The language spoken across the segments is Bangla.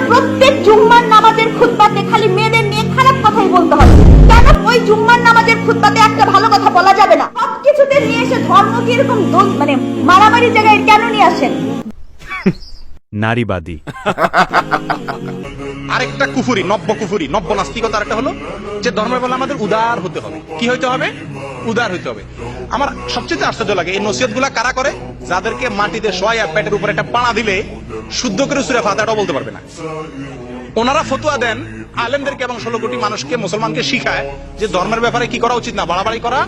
প্রত্যেক জুম্মার নামাজের খুতবাতে খালি মেয়েদের নিয়ে খারাপ কথাই বলতে হবে? কেন ওই জুম্মার নামাজের খুতবাতে একটা ভালো কথা বলা যাবে না? সবকিছুতে নিয়ে এসে ধর্মকে এরকম মারামারি জায়গায় কেন নিয়ে আসেন? নারীবাদী। আরেকটা কুফুরি, নব্য নাস্তিকতা আরেকটা হলো যে ধর্মের বলে আমাদের উদার হতে হবে। কি হইতে হবে? উদার হইতে হবে। আমার সবচেয়ে আশ্চর্য লাগে এই নসিহতগুলা কারা করে? যাদেরকে মাটিতে শোয়া পেটের উপর একটা পাড়া দিলে শুদ্ধ করে সূরা ফাতিহাটাও বলতে পারবে না। ওনারা ফতোয়া দেন আলেমদেরকে এবং 16 কোটি মানুষকে, মুসলমানকে শিখায় যে ধর্মের ব্যাপারে কি করা উচিত না, বাড়াবাড়ি করা,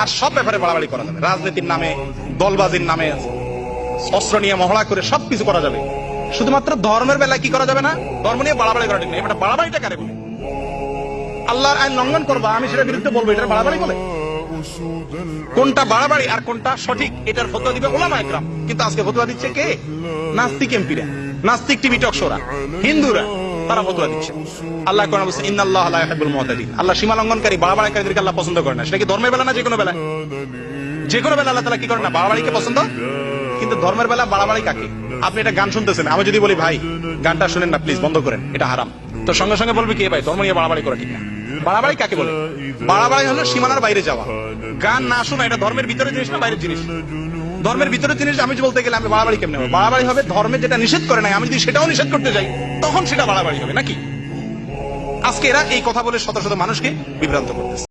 আর সব ব্যাপারে বাড়াবাড়ি করা যাবে। রাজনীতির নামে, দলবাজির নামে, অস্ত্র নিয়ে মহড়া করে সবকিছু করা যাবে, শুধুমাত্র ধর্মের বেলায় কি করা যাবে না? ধর্ম নিয়ে বাড়াবাড়ি করা ঠিক না। এটা বাড়াবাড়িটা কারে বলে? আল্লাহর আইন লঙ্ঘন করবা, আমি সেটার বিরুদ্ধে বলবো, এটা বাড়াবাড়ি বলে? কোনটা বাড়াবাড়ি আর কোনটা সঠিক এটার ফতোয়া দিবে উলামা ইকরাম। কিন্তু আজকে ফতোয়া দিচ্ছে কে? নাস্তিক এমপিরা, নাস্তিক টিভি টক শোরা, হিন্দুরা, তারা ফতোয়া দিচ্ছে। আল্লাহ কোরআনে বলছে ইন্নাল্লাহা লা ইউহিব্বুল মুতাদিন। আল্লাহ সীমা লঙ্ঘনকারী, বাড়াবাড়িকারীদেরকে আল্লাহ পছন্দ করে না। সেটা কি ধর্মের বেলা না যে কোনো বেলা? যে কোনো বেলা আল্লাহ তাআলা কি করে না? বাড়াবাড়িকে পছন্দ। কিন্তু ধর্মের বেলা বাড়াবাড়ি কাকে? আপনি এটা গান শুনতেছেন, আমি যদি বলি ভাই গানটা শুনেন না প্লিজ, বন্ধ করেন, এটা হারাম, তো সঙ্গে সঙ্গে বলবে কি ভাই ধর্ম নিয়ে বাড়াবাড়ি করা ঠিক না। বাড়াবাড়ি কাকে বলে? বাড়াবাড়ি হলো সীমানার বাইরে যাওয়া। গান না শোনা এটা ধর্মের ভিতরে জিনিস না বাইরের জিনিস? ধর্মের ভিতরে জিনিস আমি বলতে গেলে আমি বাড়াবাড়ি কেমনে হবে? বাড়াবাড়ি হবে ধর্মে যেটা নিষেধ করে নাই, আমি যদি সেটাও নিষেধ করতে যাই তখন সেটা বাড়াবাড়ি হবে নাকি? আজকে এরা এই কথা বলে শত শত মানুষকে বিভ্রান্ত করতেছে।